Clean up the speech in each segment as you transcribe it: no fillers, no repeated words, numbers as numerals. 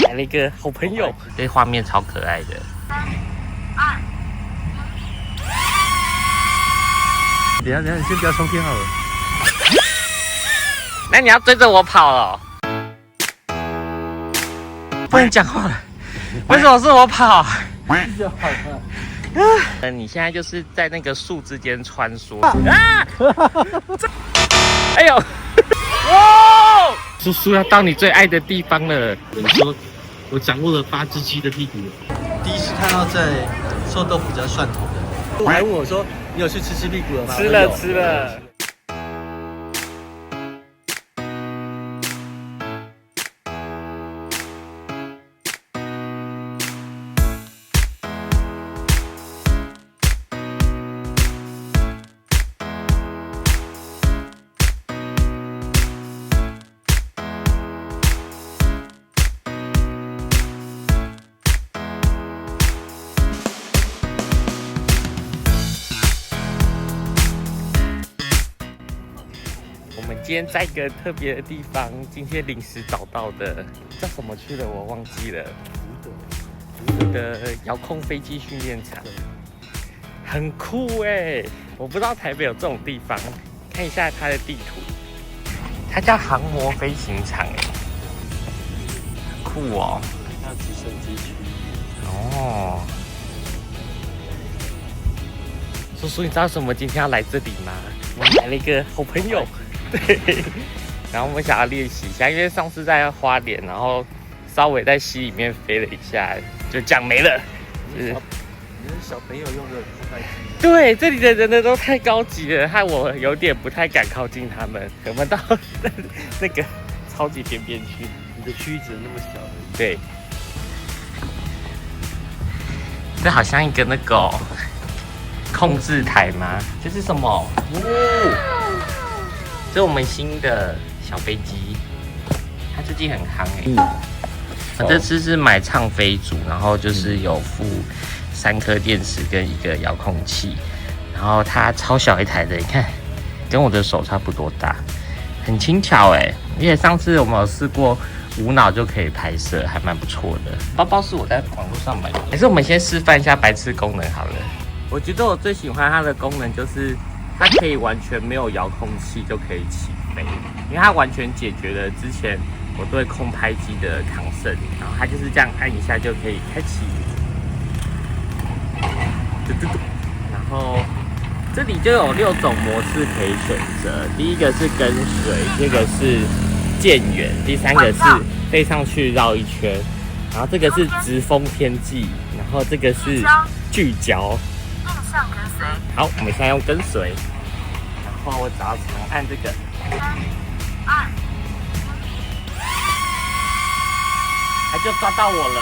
来了一个好朋友，这画面超可爱的。等一下，你先不要冲天好了。那你要追着我跑了，不能讲话了。为什么是我跑？就好了。你现在就是在那个树之间穿梭。啊！哎呦！哇！叔叔要到你最爱的地方了。你说我掌握了8只鸡的屁股。第一次看到在臭豆腐加蒜头的，我还问我说：“你有去吃鸡屁股了吗？”吃了。我们今天在一个特别的地方，今天临时找到的，叫什么去了？我忘记了。福德遥控飞机训练场，很酷哎！我不知道台北有这种地方，看一下它的地图，它叫航模飞行场哎，很酷哦。还有直升机区。哦，叔叔，你知道什么今天要来这里吗？我们来了一个好朋友。对，然后我们想要练习一下，因为上次在花莲，然后稍微在溪里面飞了一下，就这样没了。你是小朋友用的自拍机。对，这里的人都太高级了，害我有点不太敢靠近他们。我们到那个超级边边去，你的区域只能那么小而已。对，这好像一个那个控制台吗？这是什么？这是我们新的小飞机，它最近很夯哎。这次是买畅飞组，然后就是有附3颗电池跟1个遥控器，然后它超小一台的，你看，跟我的手差不多大，很轻巧哎。而且上次我们有试过无脑就可以拍摄，还蛮不错的。包包是我在网络上买的，还是我们先示范一下白痴功能好了。我觉得我最喜欢它的功能就是。它可以完全没有遥控器就可以起飞，因为它完全解决了之前我对空拍机的抗胜，然后它就是这样按一下就可以开启，然后这里就有6种模式可以选择，第一个是跟随，这个是渐远，第3个是飞上去绕一圈，然后这个是直风天际，然后这个是聚焦。好，我们现在用跟随，然后我只要长按这个3、2、1，它就抓到我了。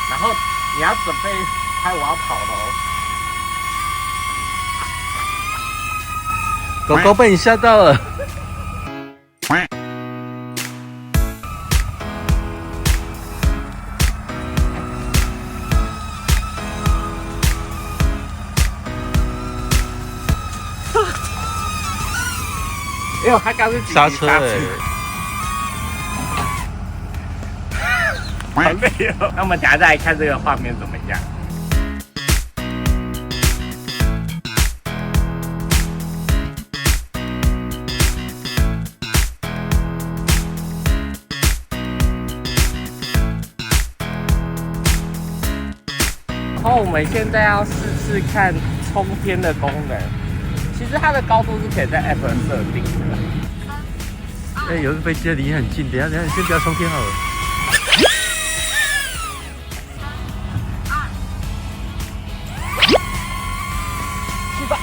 然后你要准备拍，我要跑喽。狗狗被你吓到了。哎呦，他刚是刹车哎，好累哦。那我们等下再来看这个画面怎么样。然后我们现在要试看冲天的功能。其实它的高度是可以在 App 设定的。哎，有一个飞机离你很近，等一下，你先不要冲天好了。去吧！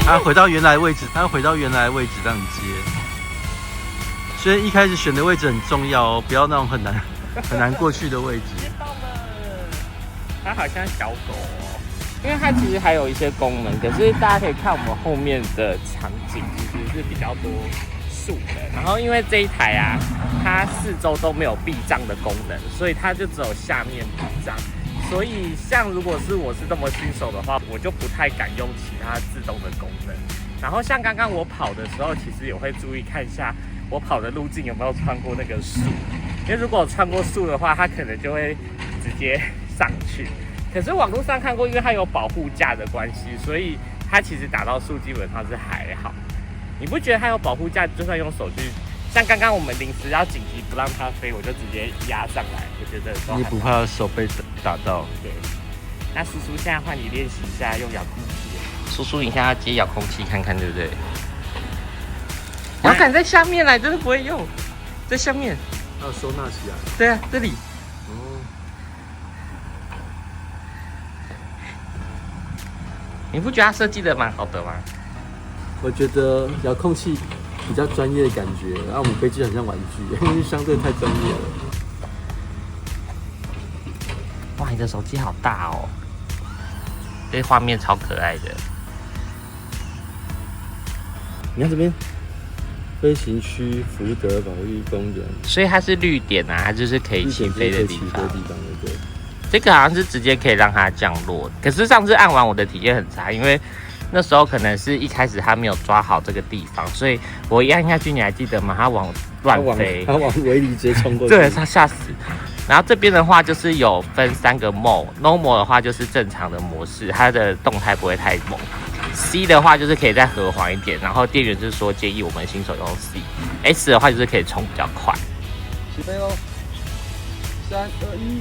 它回到原来位置，它回到原来位置让你接。所以一开始选的位置很重要哦，不要那种很难过去的位置。接到了，它好像小狗哦。因为它其实还有一些功能，可是大家可以看我们后面的场景，其实是比较多树的。然后因为这一台啊，它四周都没有避障的功能，所以它就只有下面避障。所以像如果是我是这么新手的话，我就不太敢用其他自动的功能。然后像刚刚我跑的时候，其实也会注意看一下我跑的路径有没有穿过那个树，因为如果穿过树的话，它可能就会直接上去。可是网络上看过，因为它有保护架的关系，所以它其实打到树基本上是还好。你不觉得它有保护架，就算用手去，像刚刚我们临时要紧急不让它飞，我就直接压上来，我觉得都还你不怕手被打到？对。那叔叔现在换你练习一下用遥控器。叔叔，你现在要接遥控器看看，对不对？摇杆在下面啦，真的不会用，在下面。要收纳起来。对啊，这里。你不觉得它设计的蛮好的吗？我觉得遥控器比较专业的感觉，然后我们飞机很像玩具，因为相对太专业了。哇，你的手机好大哦，这画面超可爱的。你看这边，飞行区福德保育公园，所以它是绿点啊，它就是可以起飞的地方。对。这个好像是直接可以让它降落，可是上次按完我的体验很差，因为那时候可能是一开始它没有抓好这个地方，所以我一按下去，你还记得吗？它乱飞，它往围篱直接冲过去，对，它吓死。然后这边的话就是有分3个 mode，normal 的话就是正常的模式，它的动态不会太猛。C 的话就是可以再和缓一点，然后店员就是说建议我们新手用 C。S 的话就是可以冲比较快。起飞喽！3、2、1。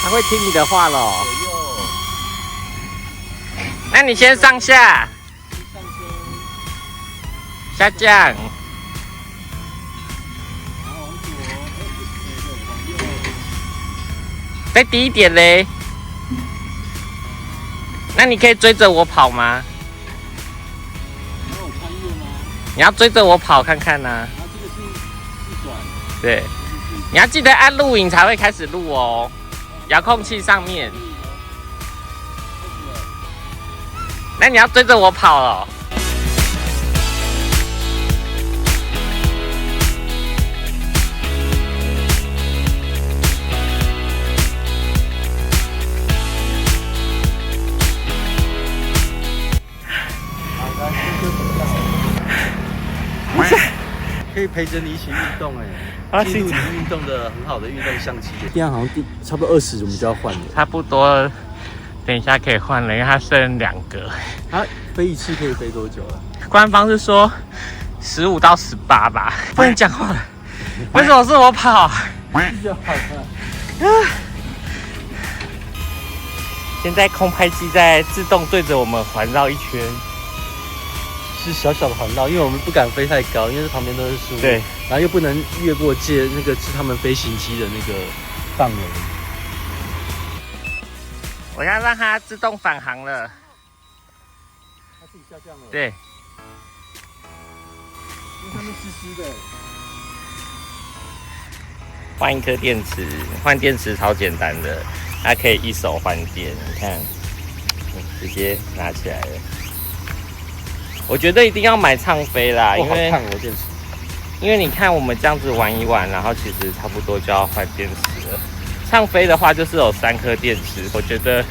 他会听你的话咯。那你先上下，下降，再低一点嘞。那你可以追着我跑吗？你要追着我跑看看呢。对，你要记得按录影才会开始录哦。遥控器上面，那你要追着我跑了。可以陪着你一起运动哎，记录你运动的很好的运动相机。现在好像差不多20，我们就要换了。差不多，等一下可以换了，因为它剩2个。它飞一次可以飞多久了？官方是说15到18吧。不能讲话了，为什么是我跑？现在空拍机在自动对着我们环绕一圈。是小小的环绕，因为我们不敢飞太高，因为旁边都是树，对，然后又不能越过界，那个是他们飞行机的那个范围。我要让它自动返航了，它自己下降了。对，因为它们湿湿的。换一颗电池，换电池超简单的，它可以一手换电，你看，直接拿起来了。我觉得一定要买畅飞啦，因为你看我们这样子玩一玩，然后其实差不多就要换电池了。畅飞的话就是有3颗电池，我觉得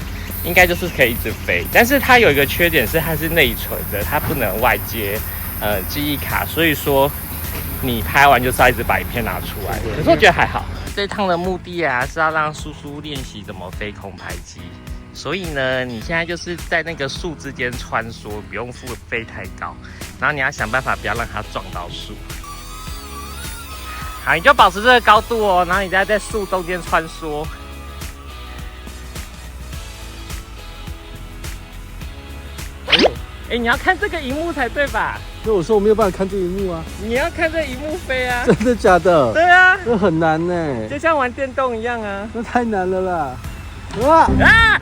应该就是可以一直飞。但是它有一个缺点是它是内存的，它不能外接记忆卡，所以说你拍完就是要一直把影片拿出来。可是我觉得还好。这趟的目的啊是要让叔叔练习怎么飞空拍机。所以呢，你现在就是在那个树之间穿梭，不用飞太高，然后你要想办法不要让它撞到树。好，你就保持这个高度哦，然后你再在树中间穿梭。哎，你要看这个荧幕才对吧？所以我说我没有办法看这荧幕啊。你要看这荧幕飞啊。真的假的？对啊，这很难呢，就像玩电动一样啊。那太难了啦。哇啊！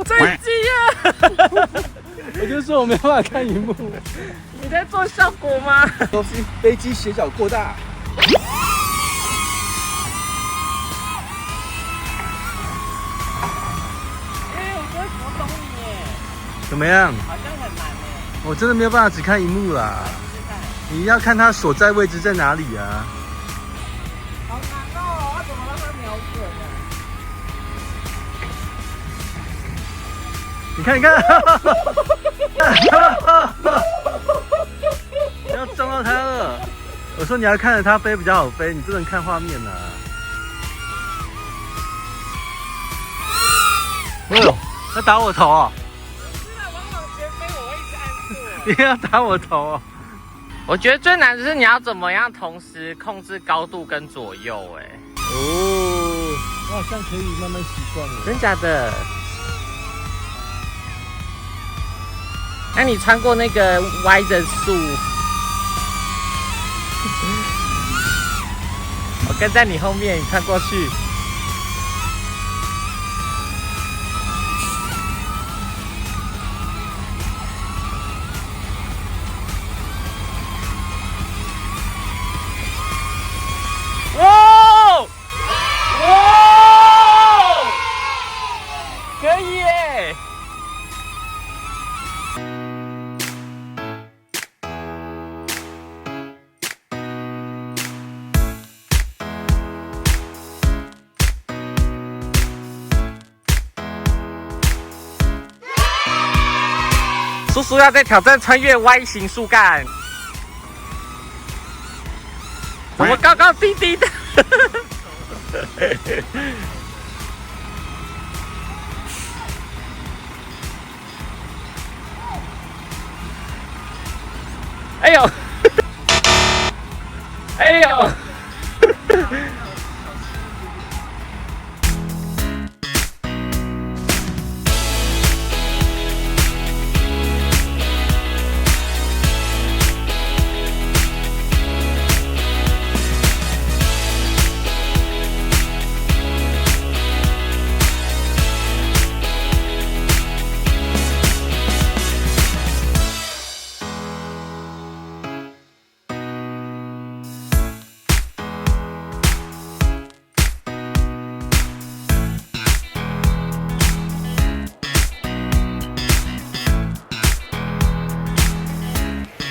坠机啊！我就说我没办法看荧幕。你在做效果吗？都是飞机斜角过大。怎么样？好像很难哎。我真的没有办法只看荧幕啦，你要看它所在位置在哪里啊。好难哦，要怎么让它瞄准啊？你看，你看，不要撞到它了。我说你要看着它飞比较好飞，你不能看画面呐。哎呦，要打我头啊！往前飞，我会一直按住。你要打我头哦！我觉得最难的是你要怎么样同时控制高度跟左右哎。哦，我好像可以慢慢习惯了。真假的？那你穿过那个歪的树，我跟在你后面，你穿过去。哇！哇！可以耶！叔叔要再挑战穿越 Y 型树干，怎么高高低低的？哎呦！哎呦！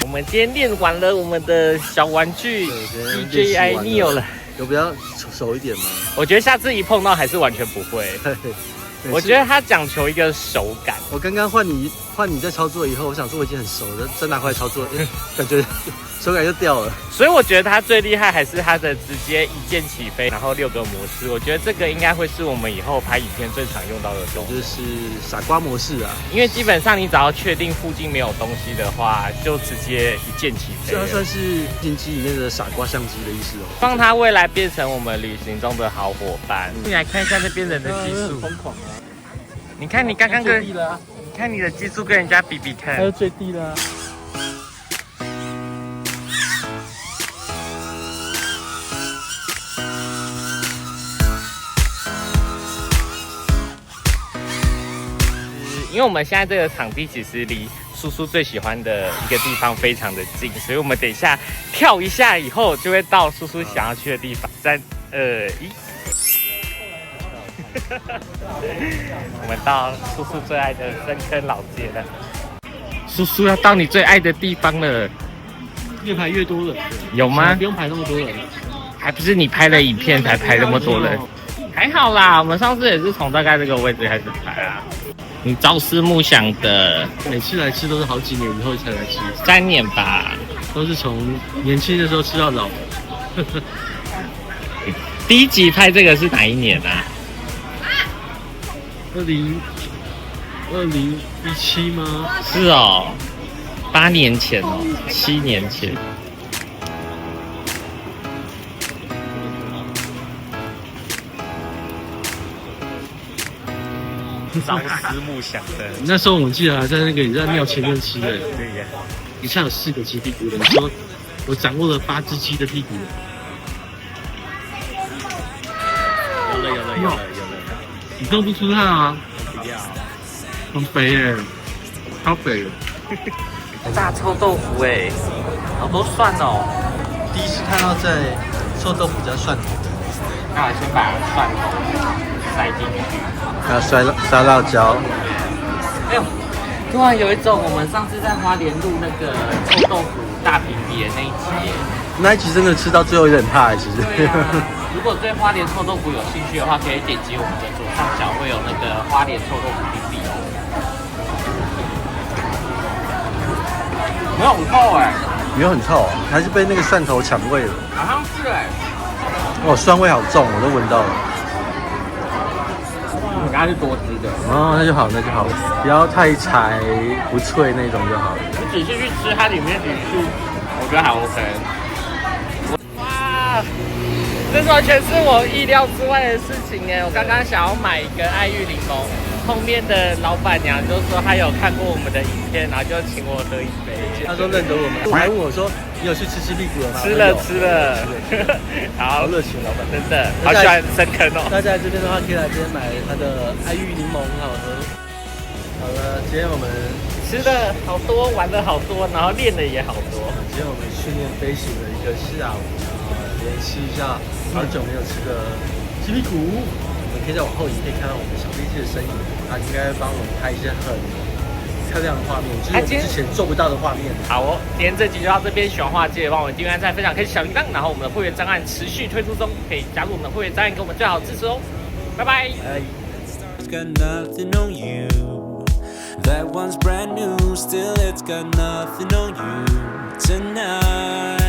我们今天练完了我们的小玩具 DJI Neo 了，有比较熟一点吗？我觉得下次一碰到还是完全不会。我觉得它讲求一个手感。我刚刚换你在操作以后，我想说我已经很熟了，再拿回来操作，感觉手感就掉了。所以我觉得它最厉害还是它的直接一键起飞，然后6个模式。我觉得这个应该会是我们以后拍影片最常用到的东西，就是傻瓜模式啊。因为基本上你只要确定附近没有东西的话，就直接一键起飞。这算是相机里面的傻瓜相机的意思哦。帮它未来变成我们旅行中的好伙伴。你来看一下那边人的技术，疯狂啊！你看你刚刚跟，低了啊，你看你的技术跟人家比比看。还有最低了啊。因为我们现在这个场地其实离叔叔最喜欢的一个地方非常的近，所以我们等一下跳一下以后就会到叔叔想要去的地方。3、2、1，我们到叔叔最爱的深坑老街了。叔叔要到你最爱的地方了，越排越多人，有吗？不用排那么多人，还不是你拍了影片才排那么多人？还好啦，我们上次也是从大概这个位置开始排啊。你朝思暮想的，每次来吃都是好几年以后才来吃，3年吧，都是从年轻的时候吃到老。第一集拍这个是哪一年啊2017吗？是哦，8年前哦，7年前。朝思暮想的，那时候我记得还在那个你在庙前面吃的，对呀。一下有4个鸡屁股的，你说我掌握了8只鸡的屁股。有了，你弄不出它啊？不要。很肥耶，超肥的。大臭豆腐哎，好多蒜哦。第一次看到在臭豆腐加蒜头的。那我先把蒜头塞进去。还有塞辣椒。哎呦，突然有一种我们上次在花莲录那个臭豆腐大评比的那一集。那一集真的吃到最后有点怕，其实。对啊，如果对花莲臭豆腐有兴趣的话，可以点击我们的左上角会有那个花莲臭豆腐评比哦。没有很臭哎，没有很臭，还是被那个蒜头抢味了。好像是哎。哦，酸味好重，我都闻到了。应该是多汁的。哦，那就好，那就好，不要太柴不脆那种就好了。你仔细去吃它里面的语素，我觉得还 OK。哇，这完全是我意料之外的事情哎！我刚刚想要买一个爱玉柠檬，后面的老板娘就说她有看过我们的影片，然后就请我喝一杯。他说认得我们，我还问我说你有去吃屁股了吗？吃了吃了，好热情老板，真的好喜欢深坑哦。大家来这边的话，可以来这边买他的爱玉柠檬，很好喝。好了，今天我们吃的好多，玩的好多，然后练的也好多。今天我们训练飞行的一个下午，联系一下好久没有吃的鸡屁股。我们可以在往后移，可以看到我们小飞机的身影，他应该帮我们拍一些很漂亮的画面，就是我们之前做不到的画面。好哦，今天这集就到这边，喜欢的话记得帮我们订阅、按赞、分享、开启小铃铛，然后我们的会员专案持续推出中，可以加入我们的会员专案，给我们最好的支持哦。拜拜。Got nothing on you. That one's brand new. Still, it's got nothing on you tonight.